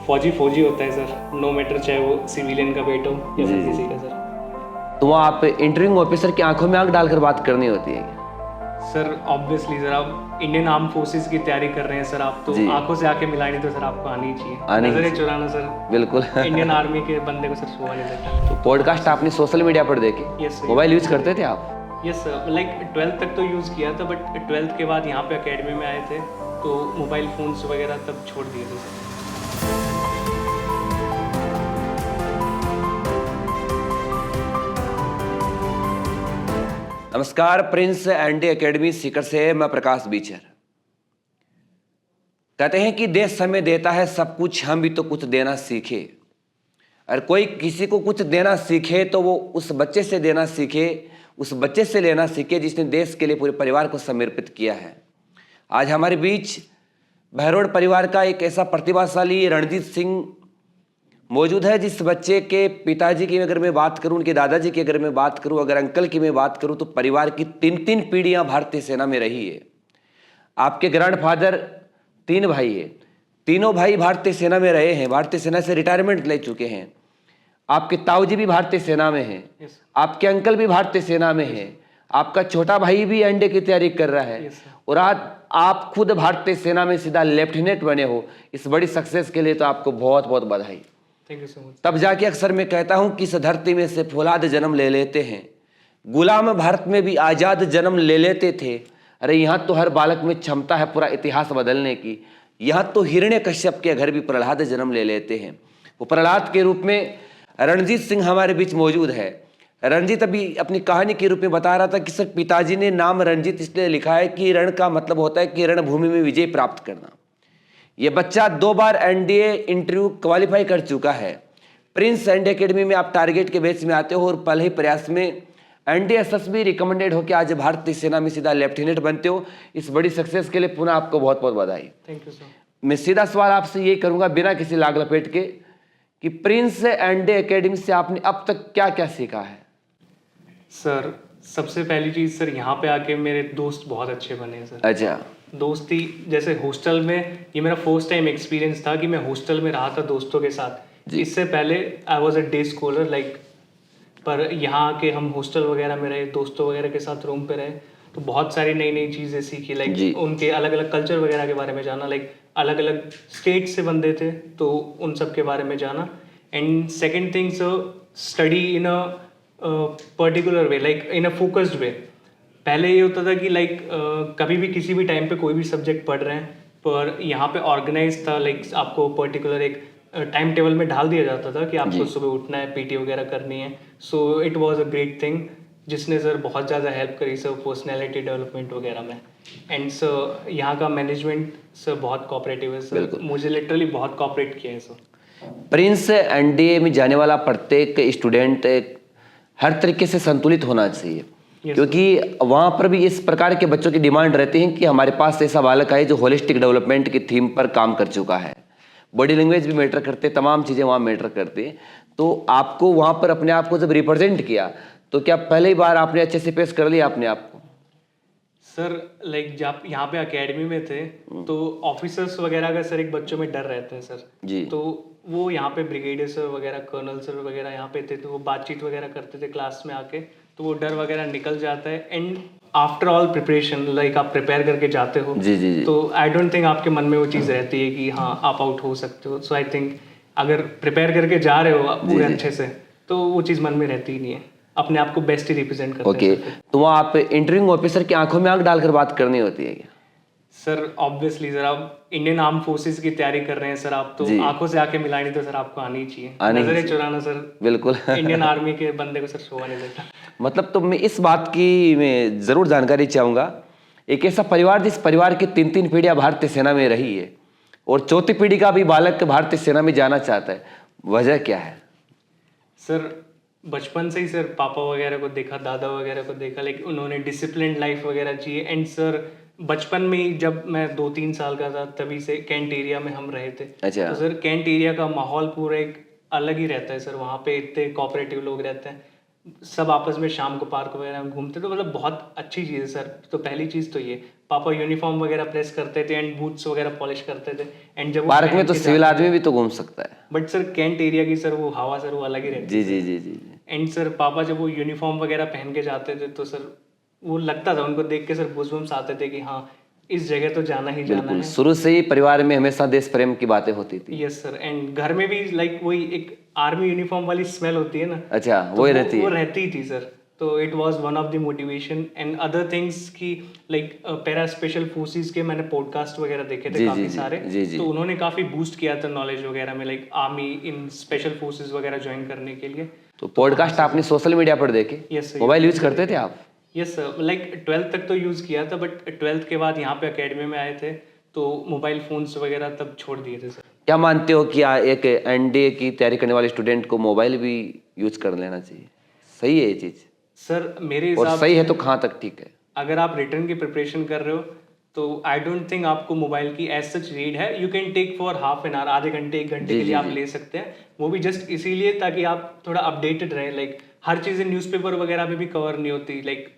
फौजी फौजी होता है सर, नो मैटर चाहे वो सिविलियन का बेटा हो या फिर किसी का सर। तो वहाँ आप इंटरव्यूइंग ऑफिसर की आंखों में आंख डालकर बात करनी होती है क्या? सर ऑब्वियसली सर, आप इंडियन आर्म फोर्सेस की तैयारी कर रहे हैं सर, आप तो जी। आंखों से आंखें मिलानी तो सर आपको आनी ही चाहिए। आनी ही नजरें चाहिए। चुराना सर बिल्कुल। इंडियन आर्मी के बंदे को सर छुआ नहीं सकता। तो पॉडकास्ट आपने सोशल मीडिया पर देखे? Yes, sir. मोबाइल यूज करते थे आप? यस सर, लाइक 12th तक तो यूज़ किया था, बट 12th के बाद यहाँ पे एकेडमी में आए थे तो मोबाइल फ़ोन्स वगैरह तब छोड़ दिए थे सर। नमस्कार, प्रिंस एंडी एकेडमी सीकर से मैं प्रकाश बीचर। कहते हैं कि देश हमें देता है सब कुछ, हम भी तो कुछ देना सीखे। और कोई किसी को कुछ देना सीखे तो वो उस बच्चे से देना सीखे, उस बच्चे से लेना सीखे जिसने देश के लिए पूरे परिवार को समर्पित किया है। आज हमारे बीच बहरोड परिवार का एक ऐसा प्रतिभाशाली रणजीत सिंह मौजूद है, जिस बच्चे के पिताजी की अगर मैं बात करूं, उनके दादाजी की अगर मैं बात करूं, अगर अंकल की मैं बात करूं, तो परिवार की तीन तीन पीढ़ियां भारतीय सेना में रही है। आपके ग्रैंडफादर 3 भाई है, तीनों भाई भारतीय सेना में रहे हैं, भारतीय सेना से रिटायरमेंट ले चुके हैं। आपके ताऊजी भी भारतीय सेना में हैं, Yes, आपके अंकल भी भारतीय सेना में हैं, आपका छोटा भाई भी एनडीए की तैयारी कर रहा है, Yes, और आज आप खुद भारतीय सेना में सीधा लेफ्टिनेंट बने हो। इस बड़ी सक्सेस के लिए तो आपको बहुत बहुत बधाई। Thank you so much. तब जाके अक्सर मैं कहता हूं कि इस धरती में से फौलाद जन्म ले लेते हैं। गुलाम भारत में भी आजाद जन्म ले लेते थे। अरे यहाँ तो हर बालक में क्षमता है पूरा इतिहास बदलने की। यहाँ तो हिरण्यकश्यप के घर भी प्रहलाद जन्म ले लेते हैं। वो प्रहलाद के रूप में रणजीत सिंह हमारे बीच मौजूद है। रणजीत अभी अपनी कहानी के रूप में बता रहा था कि सर पिताजी ने नाम रणजीत इसलिए लिखा है कि रण का मतलब होता है कि रणभूमि में विजय प्राप्त करना। ये बच्चा 2 बार एनडीए इंटरव्यू क्वालिफाई कर चुका है। प्रिंस एंड एकेडमी में आप टारगेट के बेस में आते हो और पहले ही प्रयास में एनडीए एसएसबी रिकमेंडेड होकर आज भारतीय सेना में सीधा लेफ्टिनेंट बनते हो। इस बड़ी सक्सेस के लिए पुनः आपको बहुत बहुत बधाई। Thank you sir. मैं सीधा सवाल आपसे ये करूंगा बिना किसी लाग लपेट के कि प्रिंस एंड एकेडमी से आपने अब तक क्या क्या सीखा है? सर सबसे पहली चीज़ सर, यहाँ पे आके मेरे दोस्त बहुत अच्छे बने हैं सर। अच्छा। दोस्ती जैसे हॉस्टल में, ये मेरा फर्स्ट टाइम एक्सपीरियंस था कि मैं हॉस्टल में रहा था दोस्तों के साथ। जी। इससे पहले I was a day scholar like, पर यहाँ आके हम हॉस्टल वगैरह में रहे, दोस्तों वगैरह के साथ रूम पे रहे, तो बहुत सारी नई नई चीज़ें सीखी। जी। लाइक उनके अलग अलग कल्चर वगैरह के बारे में जाना, लाइक अलग अलग स्टेट से बंदे थे तो उन सब के बारे में जाना। And second thing sir, study in a particular way, like in a focused way. पहले ये होता था कि लाइक कभी भी किसी भी टाइम पे कोई भी सब्जेक्ट पढ़ रहे हैं, पर यहाँ पे ऑर्गेनाइज था। लाइक आपको पर्टिकुलर एक टाइम टेबल में ढाल दिया जाता था कि आपको जी। सुबह उठना है, पीटी वगैरह करनी है। So it was a great thing, जिसने सर बहुत ज़्यादा हेल्प करी सर पर्सनैलिटी डेवलपमेंट वगैरह में। एंड सर यहाँ का मैनेजमेंट सर बहुत कोऑपरेटिव है सर, बिल्कुल। मुझे लिटरली बहुत कोऑपरेट किया है सर। प्रिंस एनडीए में जाने वाला प्रत्येक स्टूडेंट हर तरीके से संतुलित होना चाहिए। Yes, क्योंकि वहाँ पर भी इस प्रकार के बच्चों की डिमांड रहती है कि हमारे पास ऐसा बालक है जो होलिस्टिक डेवलपमेंट की थीम पर काम कर चुका है। बॉडी लैंग्वेज भी मैटर करते, तमाम चीज़ें वहाँ मैटर करती हैं। तो आपको वहाँ पर अपने आप को जब रिप्रेजेंट किया तो क्या पहले ही बार आपने अच्छे से पेश कर लिया अपने आप को? सर लाइक जब यहाँ पे एकेडमी में थे तो ऑफिसर्स वगैरह का सर एक बच्चों में डर रहता है सर। जी। तो वो यहाँ पे ब्रिगेडियर सर वगैरह, कर्नल सर वगैरह यहाँ पे थे, तो वो बातचीत वगैरह करते थे क्लास में आके, तो वो डर वगैरह निकल जाता है। And after all preparation, like आप प्रिपेयर करके जाते हो, जी जी जी। तो आई डोंट थिंक आपके मन में वो चीज़ रहती है कि हाँ आप आउट हो सकते हो। सो आई थिंक अगर प्रिपेयर करके जा रहे हो आप पूरे अच्छे से, तो वो चीज़ मन में रहती ही नहीं है, अपने आप को बेस्ट ही रिप्रेजेंट करते ओके। हैं सर। तो वहाँ आप इंटरव्यूइंग ऑफिसर की आंखों में आंख डालकर बात करनी होती है क्या? सर ऑब्वियसली सर, आप इंडियन आर्म फोर्सेस की तैयारी कर रहे हैं सर, आप तो जी। आंखों से आंखें मिलानी तो सर आपको आनी ही चाहिए। आनी ही नजरें चाहिए। चुराना सर बिल्कुल। इंडियन आर्मी के बंदे को सर छुआ नहीं सकता। मतलब तो मैं इस बात की मैं ज़रूर जानकारी चाहूँगा। एक ऐसा परिवार जिस परिवार की 3 पीढ़ियाँ भारतीय सेना में रही है और चौथी पीढ़ी का भी बालक भारतीय सेना में जाना चाहता है, वजह क्या है? सर बचपन से ही सर पापा वगैरह को देखा, दादा वगैरह को देखा, लाइक उन्होंने डिसिप्लिन लाइफ वगैरह जी। एंड सर बचपन में ही जब मैं 2-3 साल का था तभी से कैंट एरिया में हम रहे थे। अच्छा। तो सर कैंट एरिया का माहौल पूरा एक अलग ही रहता है सर, वहाँ पे इतने कोऑपरेटिव लोग रहते हैं। सब आपस में शाम को पार्क वगैरह में घूमते, तो मतलब बहुत अच्छी चीज़ है सर। तो पहली चीज़ तो ये, पापा यूनिफॉर्म वगैरह प्रेस करते थे एंड बूट्स वगैरह पॉलिश करते थे, एंड जब वो पार्क में पहन तो के सिविल जाते आदमी थे, भी तो घूम सकता है। बट सर कैंट एरिया की सर वो हवा सर वो अलग ही रहती जी है जी सर। जी जी जी। एंड सर पापा जब वो यूनिफॉर्म वगैरह पहन के जाते थे तो सर वो लगता था, उनको देख के सर गूज़बम्स आते थे कि हाँ इस जगह तो जाना ही जाना बिल्कुल, है। शुरू से ही परिवार में हमेशा देश प्रेम की बातें होती थी। यस सर, एंड घर में भी लाइक वही एक आर्मी यूनिफॉर्म वाली स्मेल होती है ना, अच्छा, तो वही रहती वो है। रहती थी सर। तो it was one of the motivation and other things की लाइक पैरा स्पेशल फोर्सेस के मैंने पॉडकास्ट वगैरह देखे थे जी जी काफ़ी जी सारे। जी जी। तो उन्होंने काफ़ी बूस्ट किया था नॉलेज वगैरह में, लाइक आर्मी इन स्पेशल फोर्सेस वगैरह ज्वाइन करने के लिए। तो तो वहाँ पॉडकास्ट से आपने सोशल मीडिया पर देखे? Yes sir, mobile use YouTube पे करते थे देखे। आप? यस सर, लाइक 12th तक तो यूज़ किया था, बट 12th के बाद यहाँ पे एकेडमी में आए थे तो मोबाइल फ़ोन्स वगैरह तब छोड़ दिए थे सर। क्या मानते हो कि एक एनडीए की तैयारी करने वाले स्टूडेंट को मोबाइल भी यूज कर लेना चाहिए? सही है ये चीज? सर मेरे और हिसाब सही है से तो कहाँ तक ठीक है? अगर आप रिटर्न की प्रिपरेशन कर रहे हो तो आई डोंट थिंक आपको मोबाइल की एज सच नीड है। You can take for half an hour, आधे घंटे 1 घंटे जी के लिए जी आप जी ले सकते हैं। वो भी जस्ट इसीलिए ताकि आप थोड़ा अपडेटेड रहे, लाइक हर चीज़ें न्यूज़पेपर वगैरह में भी कवर नहीं होती, लाइक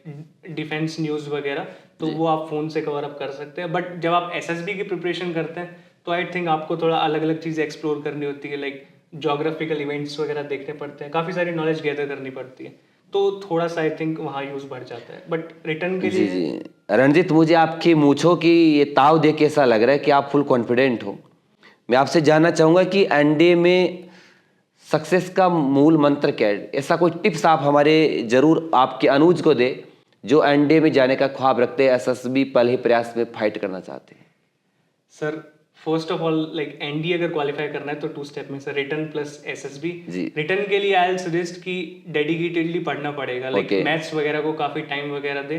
डिफेंस न्यूज़ वगैरह, तो जी। वो आप फ़ोन से कवर अप कर सकते हैं। बट जब आप एसएसबी की प्रिपरेशन करते हैं तो आई थिंक आपको थोड़ा अलग अलग चीज़ें एक्सप्लोर करनी होती है, लाइक जोग्राफिकल इवेंट्स वगैरह देखने पड़ते हैं, काफ़ी सारी नॉलेज गैदर करनी पड़ती है, तो थोड़ा सा आई थिंक वहाँ यूज़ बढ़ जाता है। बट रिटर्न के जी लिए जी। रणजीत, मुझे आपकी मूंछों की ये ताव देख के ऐसा लग रहा है कि आप फुल कॉन्फिडेंट हो। मैं आपसे जानना चाहूंगा कि एनडीए में सक्सेस का मूल मंत्र क्या है? ऐसा कोई टिप्स आप हमारे जरूर आपके अनुज को दे जो एनडीए में जाने का ख्वाब रखते हैं, एसएसबी पहले ही प्रयास में फाइट करना चाहते हैं। Sir first of all like ND अगर क्वालिफाई करना है तो 2 स्टेप में सर, रिटर्न प्लस एसएसबी। जी। रिटर्न के लिए आई विल सजेस्ट कि डेडिकेटेडली पढ़ना पड़ेगा, लाइक ओके। मैथ्स वगैरह को काफ़ी टाइम वगैरह दे,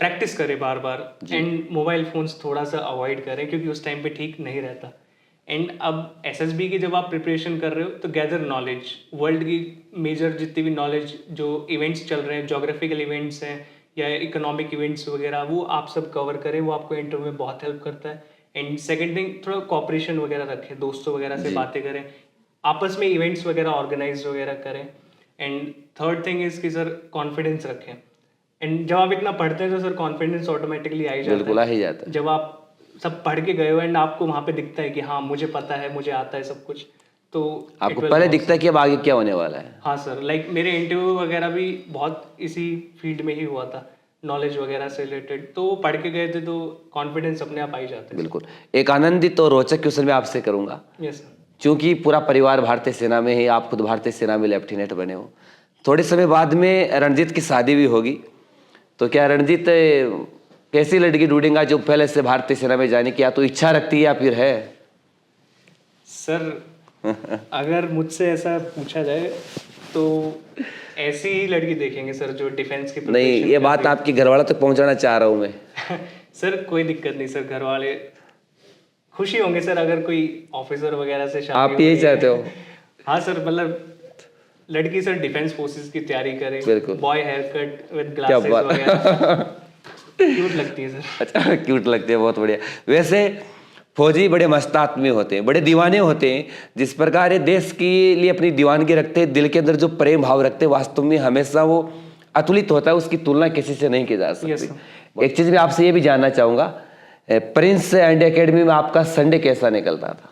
प्रैक्टिस करें बार बार, जी। एंड मोबाइल फोन्स थोड़ा सा अवॉइड करें क्योंकि उस टाइम पे ठीक नहीं रहता। एंड अब एसएसबी की जब आप प्रिपरेशन कर रहे हो तो गैदर नॉलेज, वर्ल्ड की मेजर जितनी भी नॉलेज जो इवेंट्स चल रहे हैं, जोग्राफिकल इवेंट्स हैं या इकोनॉमिक इवेंट्स वगैरह, वो आप सब कवर करें, वो आपको इंटरव्यू में बहुत हेल्प करता है। एंड सेकेंड थिंग, थोड़ा कॉपरेशन वगैरह रखें, दोस्तों वगैरह से जी। बातें करें, आपस में इवेंट्स वगैरह ऑर्गेनाइज वगैरह करें। एंड थर्ड थिंग इज़ कि सर कॉन्फिडेंस रखें। एंड जब आप इतना पढ़ते हैं तो सर कॉन्फिडेंस ऑटोमेटिकली आ ही जाता बिल्कुल आ है। ही जाता है। जब आप सब पढ़ के गए हो एंड आपको वहाँ पे दिखता है कि हाँ मुझे पता है, मुझे आता है सब कुछ, तो आपको इट विल पहले वर्क दिखता है सर। कि अब आगे क्या होने वाला है। हाँ सर, लाइक मेरे इंटरव्यू वगैरह भी बहुत इसी फील्ड में ही हुआ था, नॉलेज वगैरह से रिलेटेड, तो वो पढ़ के गए थे तो कॉन्फिडेंस अपने आप आ ही जाते हैं बिल्कुल। एक आनंदित और रोचक क्वेश्चन मैं आपसे करूंगा। सर। Yes sir. क्योंकि पूरा परिवार भारतीय सेना में है, आप खुद भारतीय सेना में लेफ्टिनेंट बने हो, थोड़े समय बाद में रणजीत की शादी भी होगी, तो क्या रणजीत कैसी लड़की ढूंढेगा जो पहले से भारतीय सेना में जाने की या तो इच्छा रखती है या फिर है? सर अगर मुझसे ऐसा पूछा जाए तो ऐसी ही लड़की देखेंगे सर जो डिफेंस की नहीं, प्रिपरेशन ये कर बात रही आपकी घरवालों तक पहुंचाना चाह रहा हूं मैं। है। सर कोई दिक्कत नहीं सर, घर वाले खुशी होंगे सर अगर कोई ऑफिसर वगैरह से शादी आप हो यही रही चाहते हो? है। हाँ सर, मतलब लड़की सर डिफेंस फोर्सेस की तैयारी करे, बिल्कुल। बॉय हेयर कट विद क्या ग्लासेस बात। वगैरह, क्यूट लगती है सर। अच्छा, क्यूट लगते हैं, बहुत बढ़िया। वैसे फौजी बड़े मस्त आदमी होते हैं, बड़े दीवाने होते हैं। जिस प्रकार ये देश के लिए अपनी दीवानगी रखते हैं, दिल के अंदर जो प्रेम भाव रखते हैं, वास्तव में हमेशा वो अतुलित होता है, उसकी तुलना किसी से नहीं की जा यस सकती। सर। एक चीज मैं आपसे ये भी जानना चाहूंगा, प्रिंस एंड एकेडमी में आपका संडे कैसा निकलता था?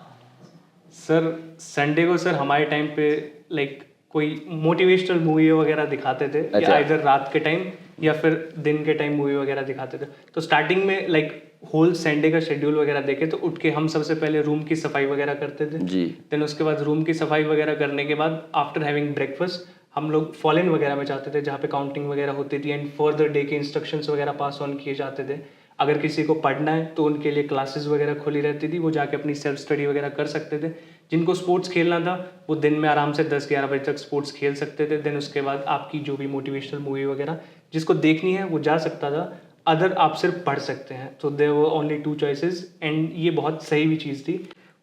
सर संडे को सर हमारे टाइम पे लाइक कोई मोटिवेशनल मूवी वगैरह दिखाते थे, अच्छा। या इधर रात के टाइम या फिर दिन के टाइम मूवी वगैरह दिखाते थे। तो स्टार्टिंग में लाइक होल संडे का शेड्यूल वगैरह देखे तो उठ के हम सबसे पहले रूम की सफाई वगैरह करते थे। जी। देन उसके बाद रूम की सफाई वगैरह करने के बाद आफ्टर हैविंग ब्रेकफास्ट हम लोग फॉलन वगैरह में जाते थे जहाँ पे काउंटिंग वगैरह होती थी एंड फर्दर डे के इंस्ट्रक्शंस वगैरह पास ऑन किए जाते थे। अगर किसी को पढ़ना है तो उनके लिए क्लासेस वगैरह खुली रहती थी, वो जाके अपनी सेल्फ स्टडी वगैरह कर सकते थे। जिनको स्पोर्ट्स खेलना था वो दिन में आराम से 10-11 बजे तक स्पोर्ट्स खेल सकते थे। देन उसके बाद आपकी जो भी मोटिवेशनल मूवी वगैरह जिसको देखनी है वो जा सकता था, अदर आप सिर्फ पढ़ सकते हैं। तो there were only 2 choices and ये बहुत सही भी चीज़ थी।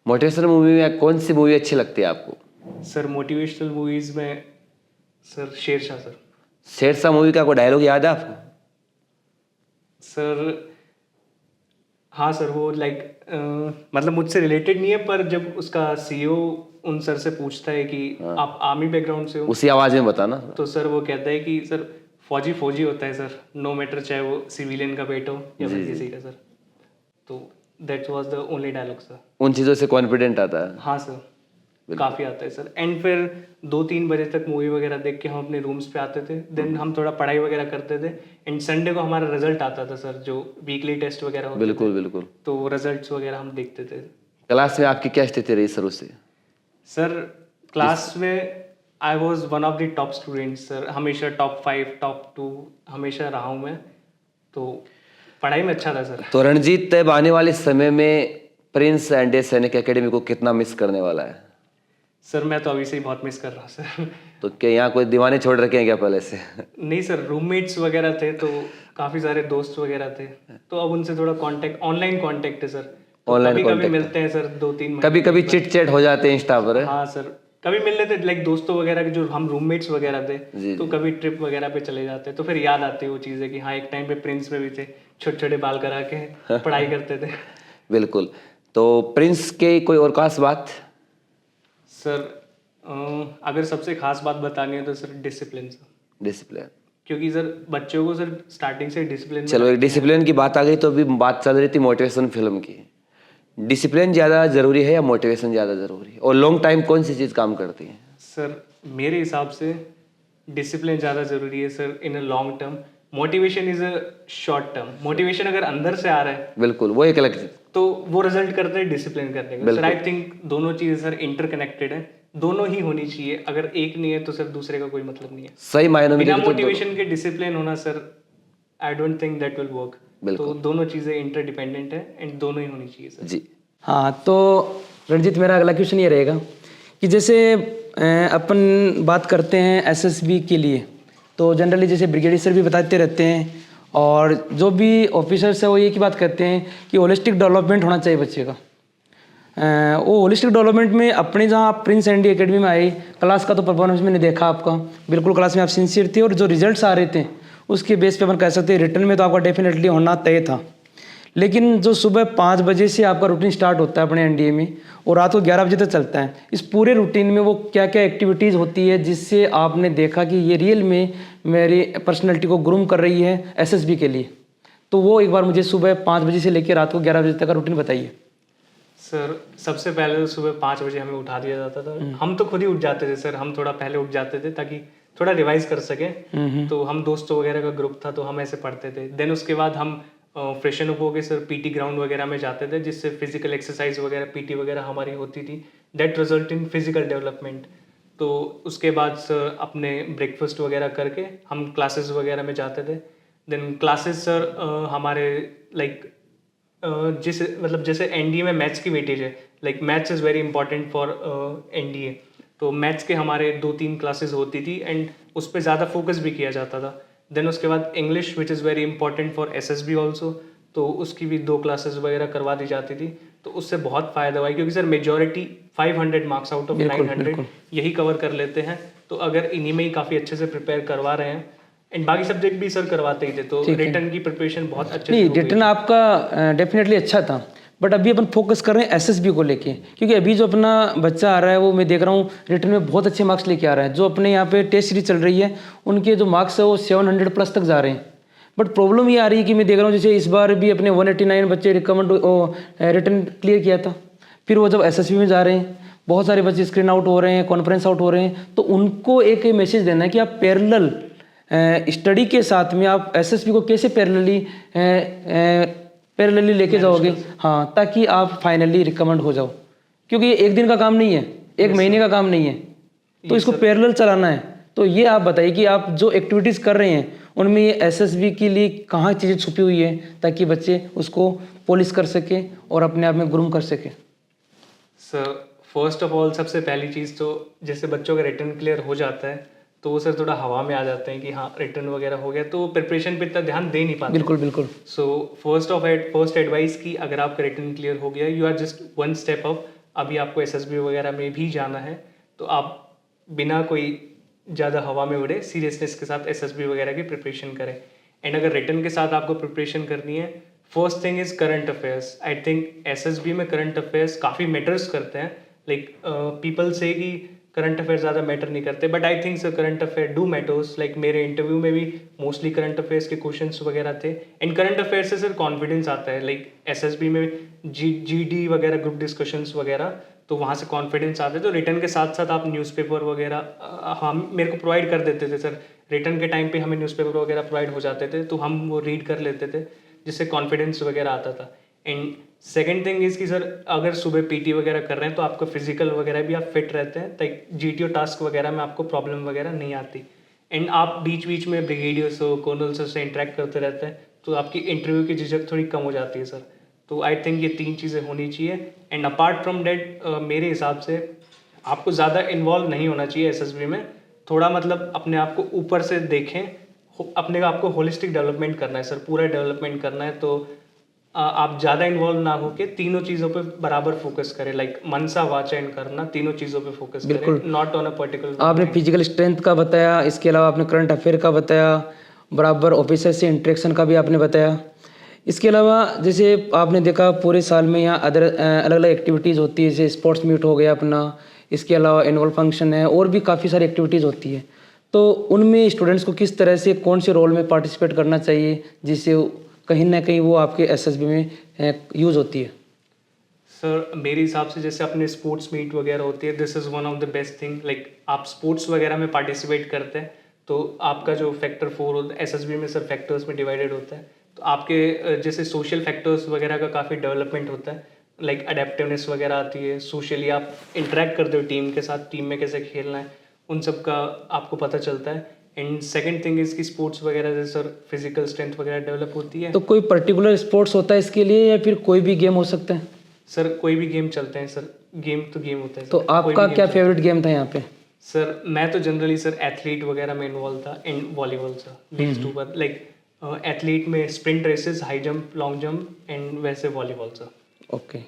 मोटिवेशनल मूवी में कौन सी मूवी अच्छी लगती है आपको? सर मोटिवेशनल मूवीज़ में sir Shershaah sir. Shershaah movie का कोई डायलॉग याद है आपको? सर हाँ सर, वो मतलब मुझसे रिलेटेड नहीं है, पर जब उसका सीईओ उन सर से पूछता है कि आप आर्मी बैकग्राउंड से हो, उसी आवाज में बताना। तो सर वो कहता है कि सर फौजी फौजी होता है सर, नो मैटर चाहे वो सिविलियन का बेटा हो या फिर किसी का सर। तो that was the only dialogue sir. उन चीजों से कॉन्फिडेंट आता है। हाँ सर, काफ़ी आता है सर। एंड फिर 2-3 बजे तक मूवी वगैरह देख के हम अपने रूम्स पे आते थे, देन हम थोड़ा पढ़ाई वगैरह करते थे। एंड संडे को हमारा रिजल्ट आता था सर, जो वीकली टेस्ट वगैरह होते बिल्कुल बिल्कुल। तो रिजल्ट्स वगैरह हम देखते थे। क्लास में आपकी क्या स्थिति रही शुरू से? सर क्लास में I was one of the top students sir, हमेशा टॉप 5 टॉप 2 हमेशा रहा हूँ मैं, तो पढ़ाई में अच्छा था सर। तो रणजीत तब आने वाले समय में प्रिंस एंडे सैनिक एकेडमी को कितना मिस करने वाला है? सर मैं तो अभी से ही बहुत मिस कर रहा हूँ सर। तो क्या यहाँ कोई दीवाने छोड़ रखे हैं क्या पहले से? नहीं सर, रूममेट्स वगैरह थे तो काफ़ी सारे दोस्त वगैरह थे, तो अब उनसे थोड़ा कांटेक्ट, ऑनलाइन कांटेक्ट है सर। तो Online कभी कभी contact मिलते हैं सर, 2-3 महीने। कभी कभी चिट चैट हो जाते हैं इंस्टा पर। हाँ सर, कभी मिल लेते लाइक दोस्तों वगैरह के जो हम रूममेट्स वगैरह थे, तो कभी ट्रिप वगैरह पे चले जाते, तो फिर याद आती है वो चीज़ें कि हाँ एक टाइम पे प्रिंस में भी थे, छोटे छोटे बाल करा के पढ़ाई करते थे। बिल्कुल। तो प्रिंस के कोई और खास बात? सर अगर सबसे खास बात बतानी है तो सर डिसिप्लिन सर, डिसिप्लिन। क्योंकि सर बच्चों को सर स्टार्टिंग से डिसिप्लिन। चलो एक डिसिप्लिन की बात आ गई तो अभी बात चल रही थी मोटिवेशन फिल्म की। डिसिप्लिन ज़्यादा ज़रूरी है या मोटिवेशन ज़्यादा ज़रूरी है, और लॉन्ग टाइम कौन सी चीज़ काम करती है? सर मेरे हिसाब से डिसिप्लिन ज़्यादा ज़रूरी है sir in a long term. Motivation is a short term. Motivation अगर अंदर से आ रहा है बिल्कुल, वो एक अलग चीज़। तो वो रिजल्ट करता है डिसिप्लिन करने का। सर आई थिंक दोनों चीज़ें सर इंटरकनेक्टेड है, दोनों ही होनी चाहिए। अगर एक नहीं है तो सर दूसरे का कोई मतलब नहीं है। सही मायनों में बिना देखें तो मोटिवेशन के डिसिप्लिन होना sir, I don't think that will work. तो दोनों चीज़ें इंटरडिपेंडेंट है एंड दोनों ही होनी चाहिए सर। जी। हाँ, तो रणजीत मेरा अगला क्वेश्चन ये रहेगा कि जैसे अपन बात करते हैं एसएसबी के लिए, तो जनरली जैसे ब्रिगेडियर सर भी बताते रहते हैं और जो भी ऑफिसर्स है वो ये की बात करते हैं कि होलिस्टिक डेवलपमेंट होना चाहिए बच्चे का। वो होलिस्टिक डेवलपमेंट में अपने जहाँ आप प्रिंस एंडी एकेडमी में आए, क्लास का तो परफॉर्मेंस मैंने देखा आपका, बिल्कुल क्लास में आप सिंसियर थे और जो रिजल्ट्स आ रहे थे उसके बेस पे अपन कह सकते हैं रिटर्न में तो आपका डेफिनेटली होना तय था। लेकिन जो सुबह 5 बजे से आपका रूटीन स्टार्ट होता है अपने एनडीए में और रात को 11 बजे तक चलता है, इस पूरे रूटीन में वो क्या क्या एक्टिविटीज़ होती है जिससे आपने देखा कि ये रियल में मेरी पर्सनैलिटी को ग्रूम कर रही है एसएसबी के लिए? तो वो एक बार मुझे सुबह 5 बजे से लेकर रात को 11 बजे तक का रूटीन बताइए। सर सबसे पहले तो सुबह 5 बजे हमें उठा दिया जाता था। हम तो खुद ही उठ जाते थे सर, हम थोड़ा पहले उठ जाते थे ताकि थोड़ा रिवाइज कर सकें। तो हम दोस्तों वगैरह का ग्रुप था तो हम ऐसे पढ़ते थे। देन उसके बाद हम फ्रेशन अप होके सर पीटी ग्राउंड वगैरह में जाते थे, जिससे फिजिकल एक्सरसाइज वगैरह पीटी वगैरह हमारी होती थी। That result in physical development. तो उसके बाद सर अपने ब्रेकफास्ट वगैरह करके हम क्लासेस वगैरह में जाते थे। देन क्लासेस सर हमारे लाइक जैसे एनडीए में मैथ्स की वेटेज है, like maths is very important for NDA. तो मैथ्स के हमारे 2-3 क्लासेस होती थी एंड उस पर ज़्यादा फोकस भी किया जाता था। देन उसके बाद English which is very important for SSB also, तो उसकी भी 2 क्लासेस वगैरह करवा दी जाती थी। तो उससे बहुत फ़ायदा हुआ है क्योंकि sir majority 500 marks out of 900 यही कवर कर लेते हैं। तो अगर इन्हीं में ही काफ़ी अच्छे से प्रिपेयर करवा रहे हैं एंड बाकी सब्जेक्ट भी सर करवाते ही थे, तो रिटर्न की प्रिपरेशन बहुत अच्छे नहीं, रिटर्न आपका डेफिनेटली अच्छा था, बट अभी अपन फोकस कर रहे हैं एसएसबी को लेके, क्योंकि अभी जो अपना बच्चा आ रहा है वो मैं देख रहा हूँ रिटर्न में बहुत अच्छे मार्क्स लेके आ रहा है। जो अपने यहाँ पे टेस्ट सीरीज चल रही है उनके जो मार्क्स है वो 700 प्लस तक जा रहे हैं। बट प्रॉब्लम ये आ रही है कि मैं देख रहा हूँ जैसे इस बार भी अपने 189 बच्चे रिकमेंड रिटर्न क्लियर किया था, फिर वो जब एसएसबी में जा रहे हैं बहुत सारे बच्चे स्क्रीन आउट हो रहे हैं, कॉन्फ्रेंस आउट हो रहे हैं। तो उनको एक मैसेज देना है कि आप पैरेलल स्टडी के साथ में आप एसएसबी को कैसे पैरेलली लेके जाओगे, हाँ, ताकि आप फाइनली रिकमेंड हो जाओ, क्योंकि ये एक दिन का काम नहीं है, एक महीने का काम नहीं है, तो इसको पैरेलल चलाना है। तो ये आप बताइए कि आप जो एक्टिविटीज़ कर रहे हैं उनमें ये एसएसबी के लिए कहाँ चीज़ें छुपी हुई है ताकि बच्चे उसको पॉलिश कर सके और अपने आप में ग्रूम कर सके। सर फर्स्ट ऑफ ऑल सबसे पहली चीज़ तो जैसे बच्चों का रिटर्न क्लियर हो जाता है तो वो सर थोड़ा हवा में आ जाते हैं कि हाँ रिटर्न वगैरह हो गया, तो प्रिपरेशन पे इतना ध्यान दे नहीं पाते। बिल्कुल बिल्कुल। सो फर्स्ट एडवाइस की अगर आपका रिटर्न क्लियर हो गया you are just 1 step up. अभी आपको एसएसबी वगैरह में भी जाना है तो आप बिना कोई ज़्यादा हवा में उड़े सीरियसनेस के साथ एसएसबी वगैरह की प्रिपरेशन करें। एंड अगर रिटर्न के साथ आपको प्रिपरेशन करनी है, first thing is current affairs. I think SSB में करंट अफेयर्स काफ़ी मैटर्स करते हैं. लाइक पीपल से कि करंट अफेयर ज़्यादा मैटर नहीं करते, but I think sir current affair do matters. Like मेरे इंटरव्यू में भी मोस्टली करंट अफेयर्स के क्वेश्चंस वगैरह थे. एंड करंट अफेयर से सर कॉन्फिडेंस आता है. लाइक एसएसबी में जीडी वगैरह ग्रुप डिस्कशंस वगैरह, तो वहाँ से कॉन्फिडेंस आता है. तो रिटर्न के साथ साथ आप न्यूज़पेपर वगैरह हम मेरे को प्रोवाइड कर देते थे सर. रिटर्न के टाइम पे हमें न्यूज़पेपर वगैरह प्रोवाइड हो जाते थे, तो हम वो रीड कर लेते थे, जिससे कॉन्फिडेंस वगैरह आता था. एंड सेकेंड थिंग इज़ कि सर अगर सुबह पीटी वगैरह कर रहे हैं तो आपका फिजिकल वगैरह भी आप फिट रहते हैं, लाइक जीटीओ टास्क वगैरह में आपको प्रॉब्लम वगैरह नहीं आती. एंड आप बीच बीच में ब्रिगेडियर्स हो, कर्नल्स से इंटरेक्ट करते रहते हैं, तो आपकी इंटरव्यू की झिझक थोड़ी कम हो जाती है सर. तो आई थिंक ये 3 चीज़ें होनी चाहिए. एंड अपार्ट फ्रॉम डेट मेरे हिसाब से आपको ज़्यादा इन्वॉल्व नहीं होना चाहिए एसएसबी में. थोड़ा मतलब अपने आप को ऊपर से देखें, अपने आपको होलिस्टिक डेवलपमेंट करना है सर, पूरा डेवलपमेंट करना है. तो आप ज़्यादा इन्वॉल्व ना होके तीनों चीज़ों पे बराबर फोकस करें. लाइक मनसा वाचा एंड करना, तीनों चीज़ों पे फोकस करें, नॉट ऑन अ पर्टिकुलर. आपने फिजिकल स्ट्रेंथ का बताया, इसके अलावा आपने करंट अफेयर का बताया, बराबर ऑफिसर से इंटरेक्शन का भी आपने बताया. इसके अलावा जैसे आपने देखा पूरे साल में यहाँ अदर अलग अलग एक्टिविटीज़ होती है, जैसे स्पोर्ट्स मीट हो गया अपना, इसके अलावा एनुअल फंक्शन है, और भी काफ़ी सारी एक्टिविटीज़ होती है. तो उनमें स्टूडेंट्स को किस तरह से कौन से रोल में पार्टिसिपेट करना चाहिए, जिससे कहीं ना कहीं वो आपके एसएसबी में यूज़ होती है? सर मेरे हिसाब से जैसे अपने स्पोर्ट्स मीट वगैरह होती है, this is one of the best thing. Like आप स्पोर्ट्स वगैरह में पार्टिसिपेट करते हैं तो आपका जो फैक्टर 4 होता है, एसएसबी में सर फैक्टर्स में डिवाइडेड होता है, तो आपके जैसे सोशल फैक्टर्स वगैरह का काफ़ी डेवलपमेंट होता है. लाइक अडेप्टिवनेस वगैरह आती है, सोशली आप इंटरेक्ट करते हो टीम के साथ, टीम में कैसे खेलना है, उन सब का आपको पता चलता है. एंड सेकंड थिंग इज़ कि स्पोर्ट्स वगैरह से सर फिजिकल स्ट्रेंथ वगैरह डेवलप होती है. तो कोई पर्टिकुलर स्पोर्ट्स होता है इसके लिए, या फिर कोई भी गेम हो सकता है? सर कोई भी गेम चलते हैं सर, गेम तो गेम होता है. तो सर, कोई आपका भी क्या गेम फेवरेट गेम था यहाँ पे? सर मैं तो जनरली सर एथलीट वगैरह में इन्वॉल्व था. And volleyball sir, these two. पर लाइक एथलीट में sprint races, high jump, long jump, and वैसे वॉलीबॉल सर. ओके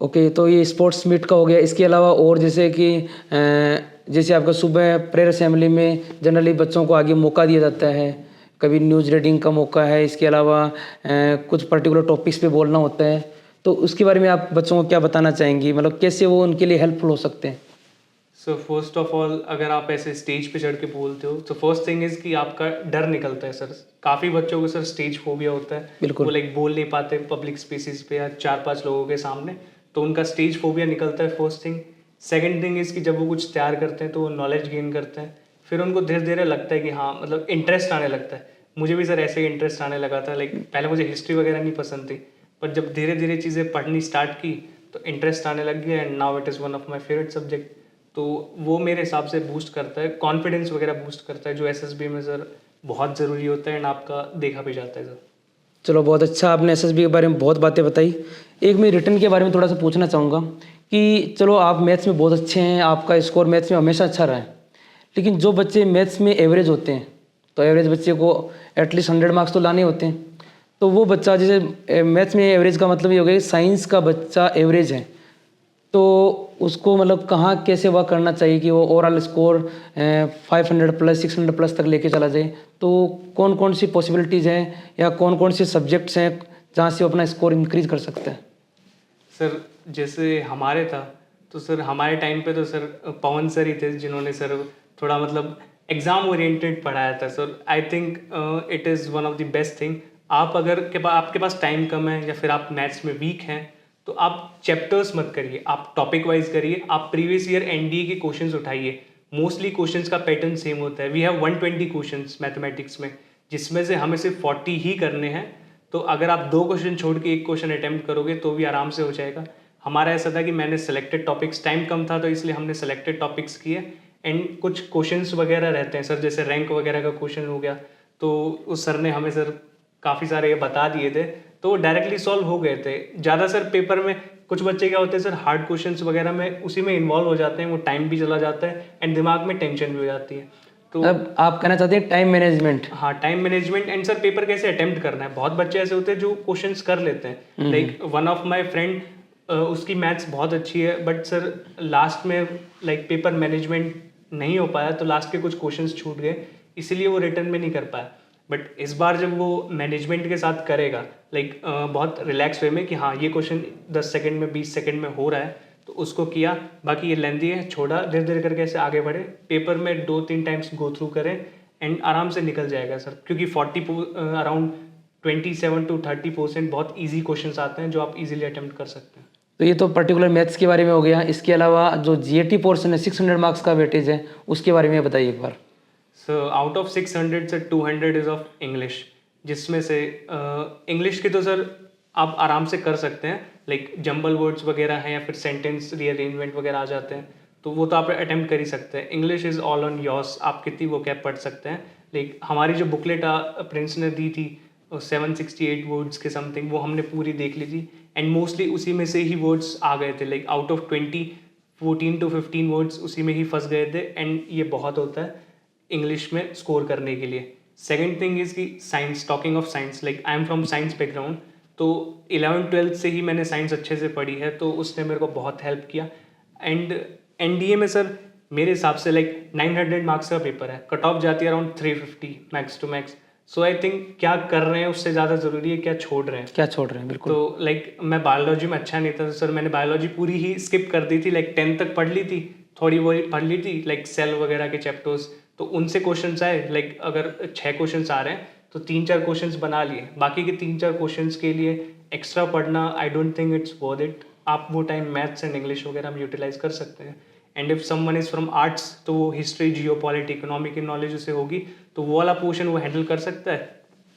ओके, तो ये स्पोर्ट्स मीट का हो गया. इसके अलावा और जैसे कि जैसे आपका सुबह प्रेयर असेंबली में जनरली बच्चों को आगे मौका दिया जाता है, कभी न्यूज़ रीडिंग का मौका है, इसके अलावा कुछ पर्टिकुलर टॉपिक्स पे बोलना होता है, तो उसके बारे में आप बच्चों को क्या बताना चाहेंगी, मतलब कैसे वो उनके लिए हेल्पफुल हो सकते हैं? सो फर्स्ट ऑफ ऑल अगर आप ऐसे स्टेज पे चढ़ के बोलते हो तो फर्स्ट थिंग इज़ कि आपका डर निकलता है सर. काफ़ी बच्चों को सर स्टेज फोबिया होता है. बिल्कुल. वो लाइक बोल नहीं पाते पब्लिक स्पेसिस पे या 4-5 लोगों के सामने, तो उनका स्टेज फोबिया निकलता है, first thing. Second thing is कि जब वो कुछ तैयार करते हैं तो वो नॉलेज गेन करते हैं, फिर उनको धीरे धीरे लगता है कि हाँ मतलब इंटरेस्ट आने लगता है. मुझे भी सर ऐसे ही इंटरेस्ट आने लगा था. लाइक पहले मुझे हिस्ट्री वगैरह नहीं पसंद थी, पर जब धीरे धीरे चीज़ें पढ़नी स्टार्ट की तो इंटरेस्ट आने लग गया. And now it is one of my favourite subject. तो वो मेरे हिसाब से बूस्ट करता है, कॉन्फिडेंस वगैरह बूस्ट करता है, जो एसएसबी में सर बहुत ज़रूरी होता है. एंड आपका देखा भी जाता है सर. चलो बहुत अच्छा, आपने एसएसबी के बारे में बहुत बातें बताई. एक मैं रिटर्न के बारे में थोड़ा सा पूछना चाहूँगा कि चलो आप मैथ्स में बहुत अच्छे हैं, आपका स्कोर मैथ्स में हमेशा अच्छा रहा है, लेकिन जो बच्चे मैथ्स में एवरेज होते हैं, तो एवरेज बच्चे को एटलीस्ट 100 मार्क्स तो लाने होते हैं, तो वो बच्चा जैसे मैथ्स में एवरेज का मतलब ये हो गया कि साइंस का बच्चा एवरेज है, तो उसको मतलब कहाँ कैसे वह करना चाहिए कि वो ओवरऑल स्कोर 500 प्लस 600 प्लस तक लेके चला जाए? तो कौन कौन सी पॉसिबिलिटीज़ हैं या कौन कौन से सब्जेक्ट्स हैं जहाँ से वो अपना स्कोर इंक्रीज कर सकता है? सर जैसे हमारे था, तो सर हमारे टाइम पे तो सर पवन सर ही थे जिन्होंने सर थोड़ा मतलब एग्ज़ाम ओरिएंटेड पढ़ाया था. Sir I think it is one of the best thing. आप अगर आपके पास टाइम कम है या फिर आप मैथ्स में वीक हैं, तो आप चैप्टर्स मत करिए, आप टॉपिक वाइज करिए. आप प्रीवियस ईयर एनडीए के क्वेश्चंस उठाइए. मोस्टली क्वेश्चंस का पैटर्न सेम होता है. वी हैव 120 क्वेश्चंस मैथमेटिक्स में, जिसमें से हमें सिर्फ 40 ही करने हैं. तो अगर आप 2 क्वेश्चन छोड़ के 1 क्वेश्चन अटैम्प्ट करोगे तो भी आराम से हो जाएगा. हमारा ऐसा था कि मैंने सेलेक्टेड टॉपिक्स, टाइम कम था तो इसलिए हमने सेलेक्टेड टॉपिक्स किए. एंड कुछ क्वेश्चंस वगैरह रहते हैं सर, जैसे रैंक वगैरह का क्वेश्चन हो गया, तो उस सर ने हमें सर काफ़ी सारे ये बता दिए थे, तो वो डायरेक्टली सॉल्व हो गए थे. ज़्यादा सर पेपर में कुछ बच्चे क्या होते हैं सर, हार्ड क्वेश्चंस वगैरह में उसी में इन्वॉल्व हो जाते हैं, वो टाइम भी चला जाता है एंड दिमाग में टेंशन भी हो जाती है. तो अब आप कहना चाहते हैं टाइम मैनेजमेंट? हाँ, time management. And sir paper कैसे अटेम्प्ट करना है. बहुत बच्चे ऐसे होते हैं जो क्वेश्चंस कर लेते हैं. Like one of my friend, उसकी मैथ्स बहुत अच्छी है, बट सर लास्ट में लाइक पेपर मैनेजमेंट नहीं हो पाया, तो लास्ट के कुछ क्वेश्चंस छूट गए, इसीलिए वो रिटर्न में नहीं कर पाया. बट इस बार जब वो मैनेजमेंट के साथ करेगा लाइक बहुत रिलैक्स वे में कि हाँ ये क्वेश्चन 10 सेकंड में 20 सेकंड में हो रहा है तो उसको किया, बाकी ये लेंदी है छोड़ा, धीरे धीरे करके ऐसे आगे बढ़े, पेपर में 2-3 टाइम्स गो थ्रू करें एंड आराम से निकल जाएगा सर, क्योंकि अराउंड 27 to 30% बहुत ईजी क्वेश्चन आते हैं जो आप इजीली अटेम्प्ट कर सकते हैं। तो ये तो पर्टिकुलर मैथ्स के बारे में हो गया। इसके अलावा जो जीएटी पोर्शन है 600 मार्क्स का वेटेज है, उसके बारे में बताइए एक बार। सो आउट ऑफ 600 से 200 इज ऑफ इंग्लिश, जिसमें से इंग्लिश की तो सर आप आराम से कर सकते हैं, लाइक जंबल वर्ड्स वगैरह हैं या फिर सेंटेंस रीअरेंजमेंट वगैरह आ जाते हैं तो वो तो आप अटेम्प्ट कर ही सकते हैं। English is all on yours, आप कितनी वो कैप पढ़ सकते हैं। लाइक हमारी जो बुकलेट प्रिंस ने दी थी 768 वर्ड्स के समथिंग, वो हमने पूरी देख ली थी एंड मोस्टली उसी में से ही वर्ड्स आ गए थे, like out of 20 14 to 15 words उसी में ही फंस गए थे एंड ये बहुत होता है इंग्लिश में स्कोर करने के लिए। सेकेंड थिंग इज़ कि science, talking of science, like I am from science background, तो 11th-12th से ही मैंने साइंस अच्छे से पढ़ी है तो उसने मेरे को बहुत हेल्प किया। एंड एनडीए में सर मेरे हिसाब से लाइक 900 मार्क्स का पेपर है, कट ऑफ जाती है around 350 max to max. So I think क्या कर रहे हैं उससे ज़्यादा ज़रूरी है क्या छोड़ रहे हैं, क्या छोड़ रहे हैं। बिल्कुल। तो लाइक मैं बायोलॉजी में अच्छा नहीं था तो सर मैंने बायोलॉजी पूरी ही स्किप कर दी थी, लाइक 10th तक पढ़ ली थी, थोड़ी वही पढ़ ली थी लाइक सेल वगैरह के चैप्टर्स, तो उनसे क्वेश्चंस आए, लाइक अगर 6 क्वेश्चंस आ रहे हैं तो 3-4 क्वेश्चंस बना लिए, बाकी के 3-4 क्वेश्चंस के लिए एक्स्ट्रा पढ़ना आई don't think it's worth it. आप वो टाइम मैथ्स एंड इंग्लिश वगैरह में यूटिलाइज कर सकते हैं। And if someone is from arts तो वो हिस्ट्री, जियोपॉलिटी, इकोनॉमी की नॉलेज उसे होगी तो वो वाला पोर्शन वो हैंडल कर सकता है।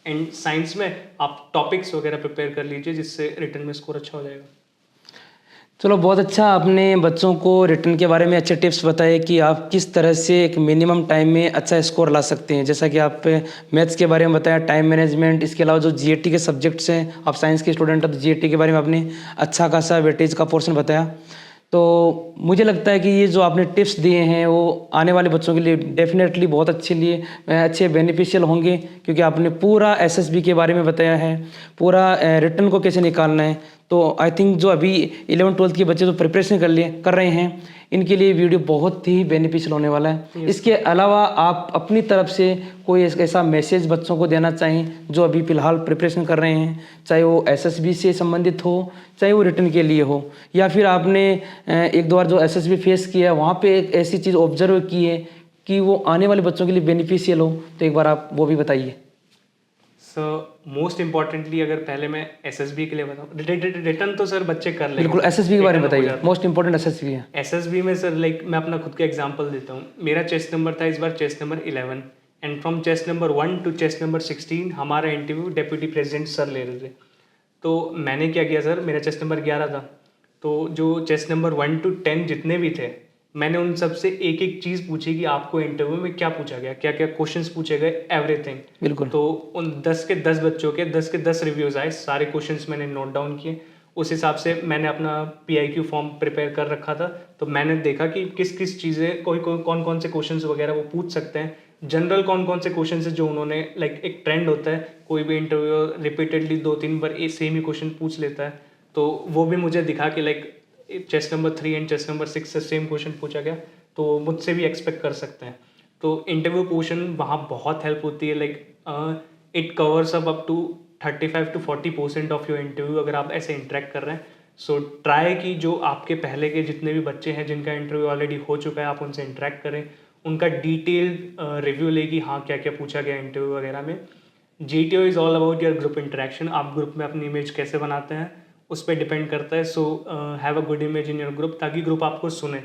एंड साइंस में आप टॉपिक्स वगैरह प्रिपेयर कर लीजिए जिससे रिटर्न में स्कोर अच्छा हो जाएगा। चलो बहुत अच्छा, आपने बच्चों को रिटर्न के बारे में अच्छे टिप्स बताए कि आप किस तरह से एक मिनिमम टाइम में अच्छा स्कोर ला सकते हैं। जैसा कि आप मैथ्स के बारे में बताया, टाइम मैनेजमेंट, इसके अलावा जो जीएटी के सब्जेक्ट्स हैं, आप साइंस के स्टूडेंट हैं तो जीएटी के बारे में आपने अच्छा खासा वेटेज का पोर्शन बताया। तो मुझे लगता है कि ये जो आपने टिप्स दिए हैं वो आने वाले बच्चों के लिए डेफिनेटली बहुत अच्छे बेनिफिशियल होंगे, क्योंकि आपने पूरा एसएसबी के बारे में बताया है, पूरा रिटर्न को कैसे निकालना है। तो आई थिंक जो अभी 11th-12th के बच्चे जो प्रिपरेशन कर रहे हैं इनके लिए वीडियो बहुत ही बेनिफिशियल होने वाला है। इसके अलावा आप अपनी तरफ से कोई ऐसा मैसेज बच्चों को देना चाहें जो अभी फ़िलहाल प्रिपरेशन कर रहे हैं, चाहे वो एसएसबी से संबंधित हो, चाहे वो रिटर्न के लिए हो, या फिर आपने एक दो बार जो एसएसबी फेस किया है वहाँ पे एक ऐसी चीज़ ऑब्जर्व की है कि वो आने वाले बच्चों के लिए बेनिफिशियल हो, तो एक बार आप वो भी बताइए। सो मोस्ट इम्पॉर्टेंटली अगर पहले मैं एसएसबी के लिए बताऊँ, रिटर्न तो सर बच्चे कर लेंगे। बिल्कुल, एसएसबी के बारे में बताइए, मोस्ट इंपॉर्टेंट एसएसबी है। एसएसबी में सर लाइक मैं अपना खुद का एग्जांपल देता हूँ। मेरा चेस्ट नंबर था इस बार chest number 11 and from chest number 1 to chest number 16 हमारा इंटरव्यू डेप्यूटी प्रेसिडेंट सर ले रहे थे। तो मैंने क्या किया सर, मेरा चेस्ट नंबर 11 था, तो जो चेस्ट नंबर 1 to 10 जितने भी थे मैंने उन सब से एक एक चीज़ पूछी कि आपको इंटरव्यू में क्या पूछा गया, क्या क्या क्वेश्चंस पूछे गए, एवरीथिंग। बिल्कुल। तो उन 10 के 10 बच्चों के 10 के 10 रिव्यूज़ आए, सारे क्वेश्चंस मैंने नोट डाउन किए। उस हिसाब से मैंने अपना PIQ फॉर्म प्रिपेयर कर रखा था। तो मैंने देखा कि किस किस चीज़ें कौन कौन से क्वेश्चंस वगैरह वो पूछ सकते हैं, जनरल कौन कौन से क्वेश्चन है जो उन्होंने लाइक एक ट्रेंड होता है, कोई भी इंटरव्यू रिपीटेडली 2-3 बार सेम ही क्वेश्चन पूछ लेता है, तो वो भी मुझे दिखा कि like chest number 3 and chest number 6 से सेम क्वेश्चन पूछा गया, तो मुझसे भी एक्सपेक्ट कर सकते हैं। तो इंटरव्यू पोर्शन वहाँ बहुत हेल्प होती है, like it covers up to 35 to 40% of your interview अगर आप ऐसे इंटरेक्ट कर रहे हैं। सो ट्राई कि जो आपके पहले के जितने भी बच्चे हैं जिनका इंटरव्यू ऑलरेडी हो चुका है आप उनसे इंटरेक्ट करें, उनका डिटेल रिव्यू लेगी हाँ क्या क्या पूछा गया इंटरव्यू वगैरह में। GTO is all about your group interaction, आप ग्रुप में अपनी इमेज कैसे बनाते हैं उस पर डिपेंड करता है। So have a good image in your group ताकि ग्रुप आपको सुने,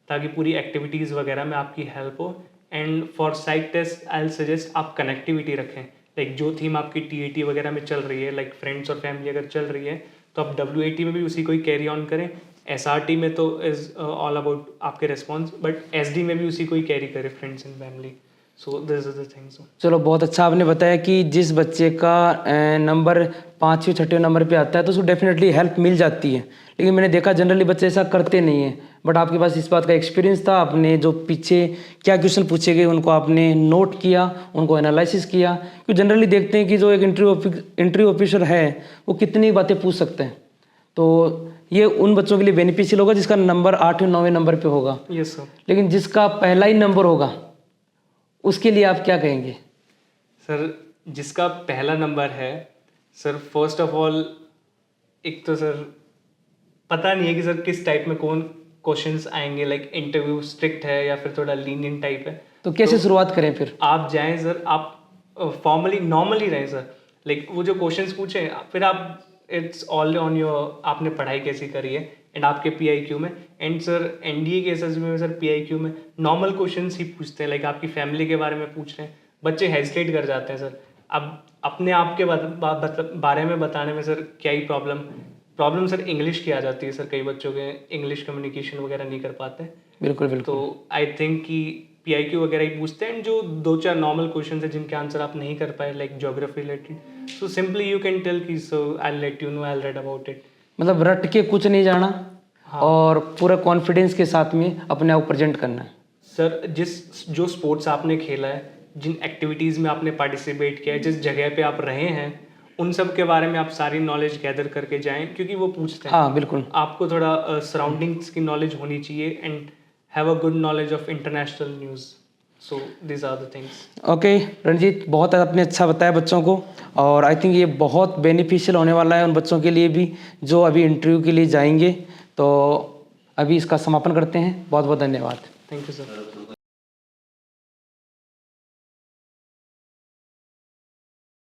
ताकि पूरी एक्टिविटीज़ वगैरह में आपकी हेल्प हो। And for side test I will suggest आप कनेक्टिविटी रखें, लाइक जो थीम आपकी TAT वगैरह में चल रही है, लाइक फ्रेंड्स और फैमिली अगर चल रही है तो आप WAT में भी उसी को ही कैरी ऑन करें। SRT में तो इज़ ऑल अबाउट आपके रिस्पॉन्स, बट SD में भी उसी को ही कैरी करें, friends and family. So this is the things. चलो बहुत अच्छा आपने बताया कि जिस बच्चे का नंबर 5वें 6वें नंबर पे आता है तो उसको डेफिनेटली हेल्प मिल जाती है, लेकिन मैंने देखा जनरली बच्चे ऐसा करते नहीं हैं। बट आपके पास इस बात का एक्सपीरियंस था, आपने जो पीछे क्या क्वेश्चन पूछे गए उनको आपने नोट किया, उनको एनालिसिस किया। क्योंकि जनरली देखते हैं कि जो एक इंटरव्यू ऑफिसर है वो कितनी बातें पूछ सकते हैं, तो ये उन बच्चों के लिए बेनिफिशियल होगा जिसका नंबर 8वें 9वें नंबर पे होगा। Yes sir. लेकिन जिसका पहला ही नंबर होगा उसके लिए आप क्या कहेंगे? सर जिसका पहला नंबर है सर, फर्स्ट ऑफ ऑल एक तो सर पता नहीं है कि सर किस टाइप में कौन क्वेश्चंस आएंगे, लाइक इंटरव्यू स्ट्रिक्ट है या फिर थोड़ा लीनियंट टाइप है। तो कैसे शुरुआत करें फिर? आप जाएं सर, आप फॉर्मली नॉर्मली रहें सर, लाइक वो जो क्वेश्चंस पूछे फिर आप, इट्स ऑल ऑन योर, आपने पढ़ाई कैसी करी है एंड आपके PIQ में। एंड सर एनडीए के SSB में सर PIQ में नॉर्मल क्वेश्चंस ही पूछते हैं, लाइक आपकी फैमिली के बारे में पूछ रहे हैं, बच्चे हेजिटेट कर जाते हैं सर। अब अपने आप के बारे में बताने में सर क्या ही प्रॉब्लम सर इंग्लिश की आ जाती है सर, कई बच्चों के इंग्लिश कम्युनिकेशन वगैरह नहीं कर पाते। बिल्कुल बिल्कुल। तो आई थिंक कि PIQ वगैरह ही पूछते हैं, जो 2-4 नॉर्मल क्वेश्चन है जिनके आंसर आप नहीं कर पाए, like geography related, so simply you can tell कि so I let you know, I read about it. मतलब रट के कुछ नहीं जाना, हाँ। और पूरा कॉन्फिडेंस के साथ में अपने आप प्रेजेंट करना है। सर जो स्पोर्ट्स आपने खेला है, जिन एक्टिविटीज़ में आपने पार्टिसिपेट किया है, जिस जगह पे आप रहे हैं, उन सब के बारे में आप सारी नॉलेज गैदर करके जाएं, क्योंकि वो पूछते हैं। हाँ बिल्कुल। आपको थोड़ा सराउंडिंग्स की नॉलेज होनी चाहिए and have a good knowledge of international news. So this are the things. Okay Ranjeet, बहुत आपने अच्छा बताया बच्चों को, और आई थिंक ये बहुत बेनिफिशियल होने वाला है उन बच्चों के लिए भी जो अभी इंटरव्यू के लिए जाएंगे। तो अभी इसका समापन करते हैं। बहुत बहुत धन्यवाद। Thank you sir.